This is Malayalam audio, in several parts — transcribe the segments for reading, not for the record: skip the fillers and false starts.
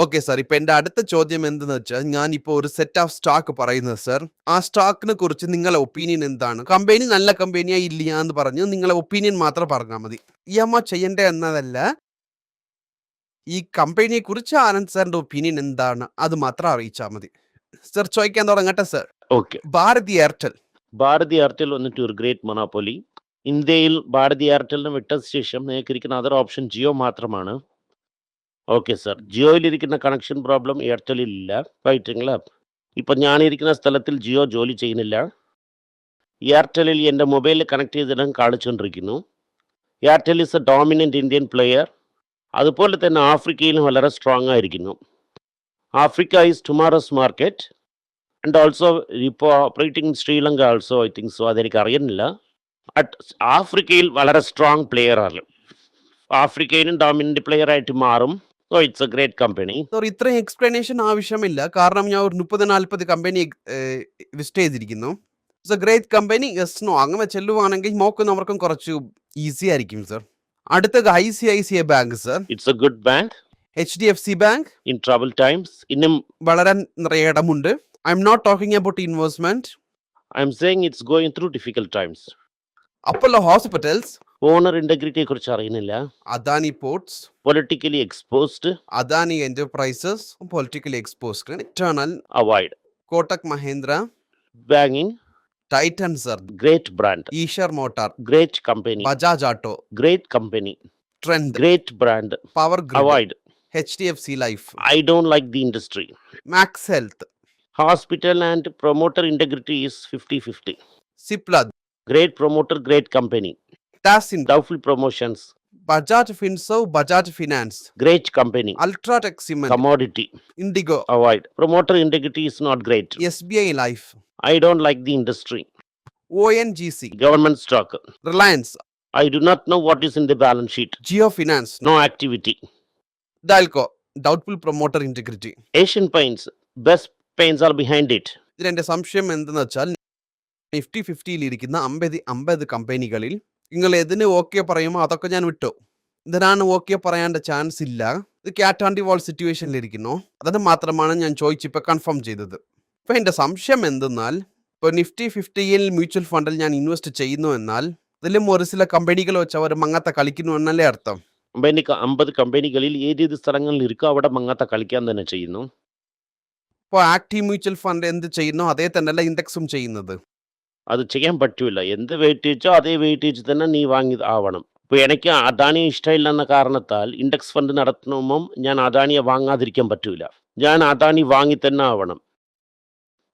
Okay sir. ഇപ്പൊ എന്റെ അടുത്ത ചോദ്യം എന്തെന്ന് വെച്ചാൽ, ഞാനിപ്പോ ഒരു സെറ്റ് ഓഫ് സ്റ്റോക്ക് പറയുന്നത് സർ. ആ സ്റ്റോക്കിനെ കുറിച്ച് നിങ്ങളെ ഒപ്പീനിയൻ എന്താണ്? കമ്പനി നല്ല കമ്പനിയാ ഇല്ലയാ എന്ന് പറഞ്ഞ് നിങ്ങളെ ഒപ്പീനിയൻ മാത്രം പറഞ്ഞാൽ മതി. ഇഎംഐ ചെയ്യണ്ടേ എന്നതല്ല, ഈ കമ്പനിയെ കുറിച്ച് ആനന്ദ് സാറിന്റെ ഒപ്പീനിയൻ എന്താണ് അത് മാത്രം അറിയിച്ചാൽ മതി. സർ ചോദിക്കാൻ തുടങ്ങട്ടെ സർ. ഓക്കെ. ഭാരതി എയർടെൽ. ഭാരതി എയർടെൽ വന്നിട്ട് ഒരു ഗ്രേറ്റ് മൊണോപ്പൊളി. ഇന്ത്യയിൽ ഭാരതി എയർടെലിനെ വിട്ട ശേഷം നിങ്ങൾക്ക് ഇരിക്കുന്ന അതർ ഓപ്ഷൻ ജിയോ മാത്രമാണ്. ഓക്കെ സാർ, ജിയോയിലിരിക്കുന്ന കണക്ഷൻ പ്രോബ്ലം എയർടെലിൽ ഇല്ല. റൈറ്റുங்களா? ഇപ്പം ഞാനിരിക്കുന്ന സ്ഥലത്തിൽ ജിയോ ജോലി ചെയ്യുന്നില്ല. എയർടെലിൽ എൻ്റെ മൊബൈലിൽ കണക്ട് ചെയ്തിടാൻ കാണിച്ചുകൊണ്ടിരിക്കുന്നു. Airtel is a dominant Indian player. അതുപോലെ തന്നെ ആഫ്രിക്കയിലും വളരെ സ്ട്രോങ് ആയിരിക്കുന്നു. Africa is tomorrow's market and also ഇപ്പോൾ operating in Sri Lanka also I think so. അതെനിക്ക് അറിയുന്നില്ല. ബട്ട് ആഫ്രിക്കയിൽ വളരെ സ്ട്രോങ് പ്ലെയർ ആണ്. ആഫ്രിക്കയിലും ഡോമിനൻ്റ് പ്ലെയർ ആയിട്ട് മാറും. So it's a great company. Sir ഇത്രയും എക്സ്പ്ലനേഷൻ ആവശ്യമില്ല. കാരണം ഞാൻ ഒരു 30-40 കമ്പനി വിസിറ്റ് ചെയ്തിരിക്കുന്നു. It's a great company. Yes no അങ്ങനെ ചെല്ലുവാണെങ്കിൽ നോക്കുന്നവർക്കും കുറച്ച് ഈസി ആയിരിക്കും സർ. അടുത്തത് ICICI bank sir. It's a good bank. HDFC bank in trouble times ഇന്നും വളരെ നിറയെ ഇടമുണ്ട്. I'm not talking about investment. I'm saying it's going through difficult times. Apollo hospitals. Owner ഇന്റഗ്രിറ്റിയെ കുറിച്ച് അറിയുന്നില്ല. Adani ports. Politically exposed. Adani enterprises politically exposed. Eternal. Avoid. Kotak Mahindra. Banking. Titan sir. Great brand. Eicher motor. Great company. Bajaj auto. Great company. Trent. Great brand. Power grid. Avoid. HDFC life. I don't like the industry. Max health. Hospital and promoter integrity is 50-50. സിപ്ലദ്. Great promoter, great company. ടാസിൻ. Doubtful promotions. Bajaj Finserv. Bajaj finance. Great company. UltraTech cement. Commodity. IndiGo. Avoid. Promoter integrity is not great. SBI life. I don't like the industry. ONGC. Government stock. Reliance. I do not know what is in the balance sheet. Jio finance. No activity. ഡാൽകോ. Doubtful promoter integrity. Asian Paints. Best paints are behind it. ഇതിലെന്റെ സംശയം എന്തെന്ന് വെച്ചാൽ, നിഫ്റ്റി 50 ഇരിക്കുന്ന 50 കമ്പനികളിൽ നിങ്ങൾ എതിന് ഓക്കെ പറയുമോ അതൊക്കെ ഞാൻ വിട്ടു. ഇതിനാണ് ഓക്കെ പറയാൻ്റെ ചാൻസ് ഇല്ല. ഇത് ക്യാറ്റ് ആൻഡ് വാൾ സിറ്റുവേഷനിലിരിക്കുന്നു. അതിന് മാത്രമാണ് ഞാൻ ചോദിച്ചിപ്പോൾ കൺഫേം ചെയ്തത്. ഇപ്പോൾ എൻ്റെ സംശയം എന്തെന്നാൽ, ഇപ്പോൾ നിഫ്റ്റി 50യിൽ മ്യൂച്വൽ ഫണ്ടിൽ ഞാൻ ഇൻവെസ്റ്റ് ചെയ്യുന്നു എന്നാൽ ഇതിലും ഒരു ചില കമ്പനികൾ വെച്ച് അവർ മങ്ങാത്ത കളിക്കുന്നു എന്നല്ലേ അർത്ഥം? 50 കമ്പനികളിൽ ഏത് സ്ഥലങ്ങളിൽ ഇരിക്കും അവിടെ മങ്ങാത്ത കളിക്കാൻ തന്നെ ചെയ്യുന്നു. ഇപ്പോൾ ആക്റ്റീവ് മ്യൂച്വൽ ഫണ്ട് എന്ത് ചെയ്യുന്നു അതേ തന്നെയല്ല ഇൻഡെക്സും ചെയ്യുന്നത്. അത് ചെയ്യാൻ പറ്റൂല. എന്ത് വെയിറ്റേജോ അതേ വെയിറ്റേജ് തന്നെ നീ വാങ്ങി ആവണം. ഇപ്പോൾ എനിക്ക് അദാനി ഇഷ്ടമില്ല എന്ന കാരണത്താൽ ഇൻഡെക്സ് ഫണ്ട് നടത്തുമ്പം ഞാൻ അദാനിയെ വാങ്ങാതിരിക്കാൻ പറ്റൂല. ഞാൻ അദാനി വാങ്ങി തന്നെ ആവണം.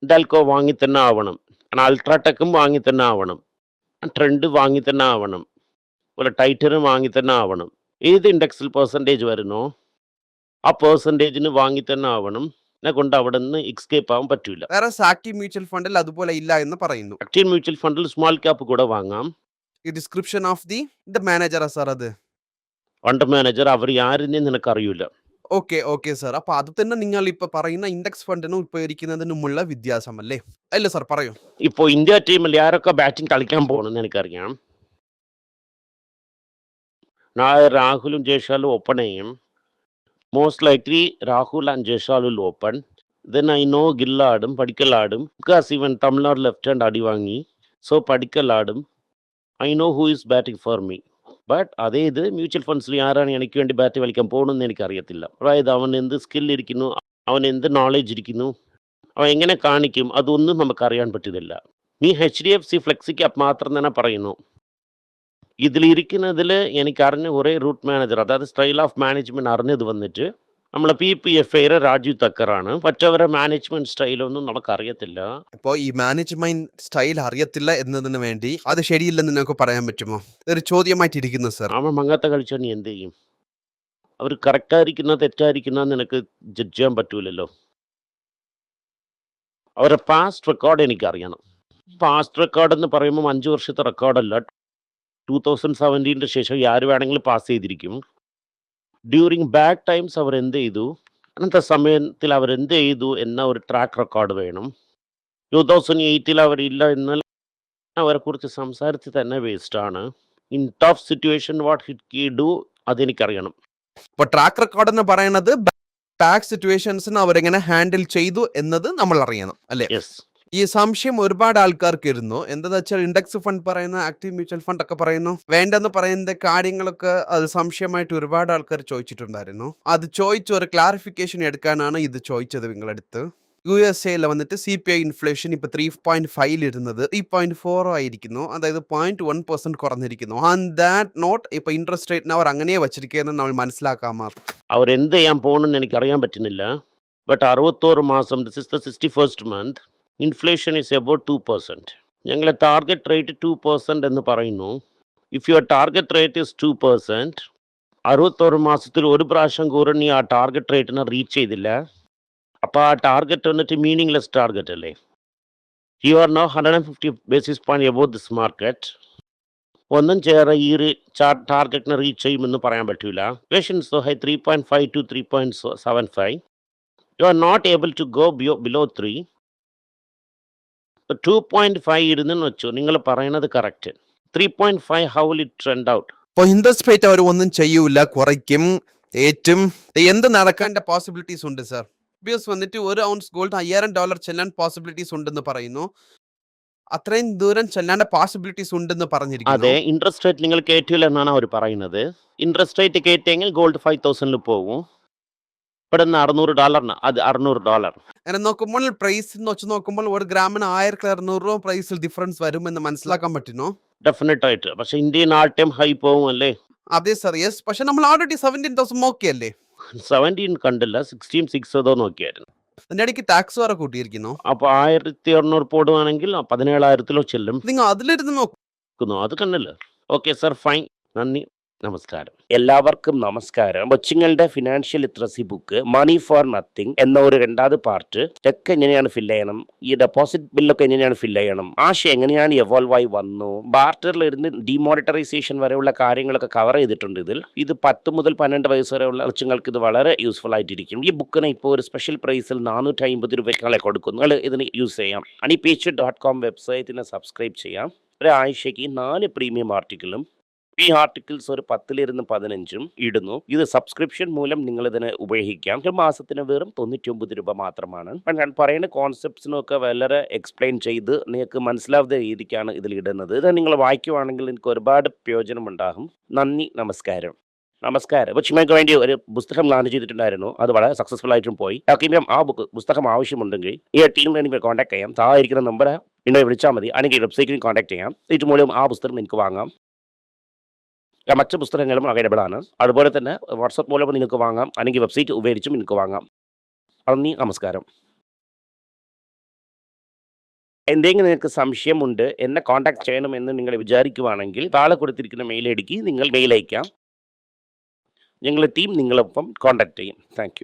ഡാൽകോ വാങ്ങി തന്നെ ആവണം. അൾട്രാടെക്കും വാങ്ങി തന്നെ ആവണം. ട്രെൻഡ് വാങ്ങി തന്നെ ആവണം. അതുപോലെ ടൈറ്റനും വാങ്ങി തന്നെ ആവണം. ഏത് ഇൻഡെക്സിൽ പെർസെൻറ്റേജ് വരുന്നോ ആ പെർസെൻറ്റേജിന് വാങ്ങി തന്നെ ആവണം. എന്നെ കൊണ്ട് അവിടെ നിന്ന് എക്സ്കേപ്പ് ആവാൻ പറ്റൂല. വേറെ ആക്റ്റീവ് മ്യൂച്വൽ ഫണ്ടിൽ അതുപോലെ ഇല്ല എന്ന് പറയുന്നു. ആക്റ്റീവ് മ്യൂച്വൽ ഫണ്ടിൽ സ്മോൾ ക്യാപ്പ് കൂടെ വാങ്ങാം. ഈ description of the manager sir. അത് ഫണ്ട് മാനേജർ അവർ ആരെന്ന് നിനക്ക് അറിയൂല. Okay sir. അപ്പൊ അത് തന്നെ നിങ്ങൾ ഇപ്പൊ പറയുന്ന ഇൻഡെക്സ് ഫണ്ടിനും ഇപ്പൊ ഇരിക്കുന്നതിനുമുള്ള വ്യത്യാസം അല്ലേ? അല്ല സാർ പറയൂ. ഇപ്പോൾ ഇന്ത്യ ടീമിൽ ആരൊക്കെ ബാറ്റിംഗ് കളിക്കാൻ പോകണമെന്ന് എനിക്കറിയാം. നാളെ രാഹുലും ജയ്സ്വാളും ഓപ്പൺ ചെയ്യും. Most likely Rahul and Jaiswal will open. Then I know Gill ആടും, പടിക്കൽ ആടും. ബിക്കോസ് ഇവൻ തമിഴ്നാട് ലെഫ്റ്റ് ഹാൻഡ് അടി വാങ്ങി. സോ പടിക്കൽ ആടും. I know who is batting for me. But അതേ ഇത് മ്യൂച്വൽ ഫണ്ട്സിൽ ആരാണ് എനിക്ക് വേണ്ടി ബാറ്റ് കളിക്കാൻ പോകണമെന്ന് എനിക്കറിയത്തില്ല. അതായത് അവൻ എന്ത് സ്കിൽ ഇരിക്കുന്നു, അവൻ എന്ത് നോളേജ് ഇരിക്കുന്നു, അവൻ എങ്ങനെ കാണിക്കും, അതൊന്നും നമുക്കറിയാൻ പറ്റുന്നില്ല. നീ HDFC ഫ്ലെക്സി ക്യാപ്പ് മാത്രം തന്നെ പറയുന്നു. ഇതിലിരിക്കുന്നതിൽ എനിക്കറിഞ്ഞ ഒരേ റൂട്ട് മാനേജർ, അതായത് സ്റ്റൈൽ ഓഫ് മാനേജ്മെൻറ്റ് അറിഞ്ഞത് വന്നിട്ട് നമ്മളെ PPFAയുടെ രാജീവ് തക്കറാണ്. മറ്റവരെ മാനേജ്മെന്റ് സ്റ്റൈലൊന്നും നമുക്കറിയത്തില്ല. ഇപ്പോൾ ഈ മാനേജ്മെന്റ് സ്റ്റൈൽ അറിയത്തില്ല എന്നതിന് വേണ്ടി അത് ശരിയില്ലെന്ന് നിങ്ങൾക്ക് പറയാൻ പറ്റുമോ? ഇതൊരു ചോദ്യമായിട്ടിരിക്കുന്നു സാർ. അവൻ മങ്ങാത്ത കളിച്ചാൽ നീ എന്ത് ചെയ്യും? അവർ കറക്റ്റായിരിക്കുന്ന തെറ്റായിരിക്കുന്ന നിനക്ക് ജഡ്ജ് ചെയ്യാൻ പറ്റൂലല്ലോ. അവരുടെ പാസ്റ്റ് റെക്കോർഡ് എനിക്കറിയണം. പാസ്റ്റ് റെക്കോർഡ് എന്ന് പറയുമ്പോൾ 5 വർഷത്തെ റെക്കോർഡല്ല. 2017 ശേഷം ആര് വേണമെങ്കിലും പാസ് ചെയ്തിരിക്കും. ഡ്യൂറിങ് ബാഡ് ടൈംസ് അവർ എന്ത് ചെയ്തു, അങ്ങനത്തെ സമയത്തിൽ അവർ എന്ത് ചെയ്തു എന്ന ഒരു ട്രാക്ക് റെക്കോർഡ് വേണം. 2008 അവരില്ല എന്നാൽ അവരെ കുറിച്ച് സംസാരിച്ച് തന്നെ വേസ്റ്റാണ്. In tough situation what he'd do അതെനിക്കറിയണം. ഇപ്പോൾ ട്രാക്ക് റെക്കോർഡ് എന്ന് പറയുന്നത് ടാക്സ് സിറ്റുവേഷൻസിന് അവരെങ്ങനെ ഹാൻഡിൽ ചെയ്തു എന്നത് നമ്മൾ അറിയണം അല്ലേ? യെസ്. ഈ സംശയം ഒരുപാട് ആൾക്കാർക്ക് ഇരുന്നു. എന്താന്ന് വെച്ചാൽ ഇൻഡെക്സ് ഫണ്ട് പറയുന്ന, ആക്റ്റീവ് മ്യൂച്വൽ ഫണ്ട് ഒക്കെ പറയുന്നു. വേണ്ടെന്ന് പറയുന്ന കാര്യങ്ങളൊക്കെ അത് സംശയമായിട്ട് ഒരുപാട് ആൾക്കാർ ചോദിച്ചിട്ടുണ്ടായിരുന്നു. അത് ചോദിച്ച് ഒരു ക്ലാരിഫിക്കേഷൻ എടുക്കാനാണ് ഇത് ചോദിച്ചത് നിങ്ങളടുത്ത്. യുഎസ്എയിൽ വന്നിട്ട് CPI ഇൻഫ്ലേഷൻ ഇപ്പൊ 3.5 ഇരുന്നത് 3.4 ആയിരിക്കുന്നു. അതായത് 0.1% കുറഞ്ഞിരിക്കുന്നു. ആൻഡ് ദാറ്റ് നോട്ട് ഇപ്പൊ ഇൻട്രസ്റ്റ് റേറ്റിന് അവർ അങ്ങനെ വച്ചിരിക്കുന്നത് നമ്മൾ മനസ്സിലാക്കാൻ മാത്രം. അവരെന്ത് ചെയ്യാൻ പോകണമെന്ന് എനിക്കറിയാൻ പറ്റുന്നില്ല. ബട്ട് 61 മാസം, this is the 61st month, inflation is about 2%. ഞങ്ങളെ ടാർഗറ്റ് റേറ്റ് 2% എന്ന് പറയുന്നു. If your target rate is 2%, 61 മാസത്തിൽ ഒരു പ്രാവശ്യം കൂടെ നീ ആ ടാർഗറ്റ് റേറ്റിനെ റീച്ച് ചെയ്തില്ല. അപ്പോൾ ആ ടാർഗറ്റ് വന്നിട്ട് മീനിങ്ലെസ് ടാർഗറ്റ് അല്ലേ? You are no 150 basis point above this market. ഒന്നും ചേരെ ഈ ടാർഗറ്റിനെ റീച്ച് ചെയ്യുമെന്ന് പറയാൻ പറ്റൂല. വേഷൻ so high 3.5 to 3.75. You are not able to go below 3. 2.5 ഇരുന്നെന്ന് വെച്ചു, നിങ്ങൾ പറയുന്നത് correct. 3.5 how will it trend out? അപ്പോൾ ഇൻട്രസ്റ്റ് റേറ്റ് അവർ ഒന്നും ചെയ്യൂല, കുറയ്ക്കും, ഏറ്റും. എന്ത് നടക്കേണ്ട പോസിബിലിറ്റീസ് ഉണ്ട് സാർ? ബിയോസ് വന്നിട്ട് ഒരു ഔൺസ് ഗോൾഡ് $5000 ചെല്ലാൻ പോസിബിലിറ്റീസ് ഉണ്ടെന്ന് പറയുന്നു. അത്രയും ദൂരം ചെല്ലാൻ പോസിബിലിറ്റീസ് ഉണ്ടെന്ന് പറഞ്ഞിരിക്കുന്നു. അതെ, ഇൻട്രസ്റ്റ് റേറ്റ് നിങ്ങൾ കയറ്റില്ല എന്നാണ് അവർ പറയുന്നത്. ഇൻട്രസ്റ്റ് റേറ്റ് കയറ്റിയെങ്കിൽ ഗോൾഡ് 5000 പോകും. ഇവിടെ നിന്ന് $600, അത് $600. അങ്ങനെ നോക്കുമ്പോൾ പ്രൈസ് വെച്ച് നോക്കുമ്പോൾ ഒരു ഗ്രാമിന് 1600 രൂപ പ്രൈസിൽ ഡിഫറൻസ് വരുമെന്ന് മനസ്സിലാക്കാൻ പറ്റുന്നു. ഡെഫിനറ്റ് ആയിട്ട്. പക്ഷെ ഇന്ത്യൻ ആൾ ടൈം ഹൈ പോകും അല്ലേ? അതെ സാർ, യെസ്. പക്ഷെ നമ്മൾ ഓൾറെഡി 17,000 ഓക്കെ അല്ലേ? 17 കണ്ടില്ല, 16,600 ഏതോ നോക്കിയായിരുന്നു. അതിന്റെ ഇടയ്ക്ക് ടാക്സ് വരെ കൂട്ടിയിരിക്കുന്നു. അപ്പോൾ 1600 പോടുവാണെങ്കിൽ 17,000 ചെല്ലും. നിങ്ങൾ അതിലിരുന്ന് നോക്കുന്നു, അത് കണ്ടില്ല. Okay sir, fine. നന്ദി, നമസ്കാരം. എല്ലാവർക്കും നമസ്കാരം. കൊച്ചുങ്ങളുടെ financial literacy book money for nothing എന്ന ഒരു 2ാമത് പാർട്ട്. ചെക്ക് എങ്ങനെയാണ് ഫില്ല് ചെയ്യണം, ഈ ഡെപ്പോസിറ്റ് ബില്ലൊക്കെ എങ്ങനെയാണ് ഫില്ല് ചെയ്യണം, ആശയം എങ്ങനെയാണ് എവോൾവ് ആയി വന്നു, ബാർട്ടറിലിരുന്ന് ഡിമോണിറ്ററൈസേഷൻ വരെയുള്ള കാര്യങ്ങളൊക്കെ കവർ ചെയ്തിട്ടുണ്ട് ഇതിൽ. ഇത് 10 മുതൽ 12 വയസ്സ് വരെയുള്ള കൊച്ചുങ്ങൾക്ക് ഇത് വളരെ യൂസ്ഫുൾ ആയിട്ടിരിക്കും. ഈ ബുക്കിന് ഇപ്പോൾ ഒരു സ്പെഷ്യൽ പ്രൈസിൽ 450 രൂപയ്ക്കാളെ കൊടുക്കും. നിങ്ങൾ ഇതിന് യൂസ് ചെയ്യാം. honeypage.com വെബ്സൈറ്റിനെ സബ്സ്ക്രൈബ് ചെയ്യാം. ഒരാഴ്ചയ്ക്ക് 4 പ്രീമിയം ആർട്ടിക്കിളും ഈ ആർട്ടിക്കിൾസ് ഒരു 10-15 ഇടുന്നു. ഇത് സബ്സ്ക്രിപ്ഷൻ മൂലം നിങ്ങൾ ഇതിനെ ഉപയോഗിക്കാം. ഒരു മാസത്തിന് വെറും 99 രൂപ മാത്രമാണ്. ഞാൻ പറയുന്ന കോൺസെപ്റ്റ്സിനൊക്കെ വളരെ എക്സ്പ്ലെയിൻ ചെയ്ത് നിങ്ങൾക്ക് മനസ്സിലാവുന്ന രീതിക്കാണ് ഇതിൽ ഇടുന്നത്. ഇത് നിങ്ങൾ വായിക്കുവാണെങ്കിൽ എനിക്ക് ഒരുപാട് പ്രയോജനം ഉണ്ടാകും. നന്ദി, നമസ്കാരം. നമസ്കാരം. കൊച്ചുമേക്ക് വേണ്ടി ഒരു പുസ്തകം ലോഞ്ച് ചെയ്തിട്ടുണ്ടായിരുന്നു. അത് വളരെ സക്സസ്ഫുൾ ആയിട്ടും പോയി. ആർക്കെങ്കിലും ആ പുസ്തകം ആവശ്യമുണ്ടെങ്കിൽ ഈ ടീമിൽ എനിക്ക് കോൺടാക്ട് ചെയ്യാം. താഴെയിരിക്കുന്ന നമ്പർ എന്നെ വിളിച്ചാൽ മതി. അല്ലെങ്കിൽ വെബ്സൈറ്റിൽ കോൺടാക്ട് ചെയ്യാം. ഇത് മൂലം ആ പുസ്തകം എനിക്ക് വാങ്ങാം. മറ്റ് പുസ്തകങ്ങളും അവൈലബിൾ ആണ്. അതുപോലെ തന്നെ വാട്സപ്പ് മൂലം നിങ്ങൾക്ക് വാങ്ങാം, അല്ലെങ്കിൽ വെബ്സൈറ്റ് ഉപയോഗിച്ചും നിങ്ങൾക്ക് വാങ്ങാം. നന്ദി, നമസ്കാരം. എന്തെങ്കിലും നിങ്ങൾക്ക് സംശയമുണ്ട്, എന്നെ കോൺടാക്ട് ചെയ്യണമെന്ന് നിങ്ങൾ വിചാരിക്കുവാണെങ്കിൽ താഴെ കൊടുത്തിരിക്കുന്ന മെയിൽ ഐഡിക്ക് നിങ്ങൾ മെയിൽ അയക്കാം. ഞങ്ങളുടെ ടീം നിങ്ങളൊപ്പം കോൺടാക്ട് ചെയ്യും. Thank you.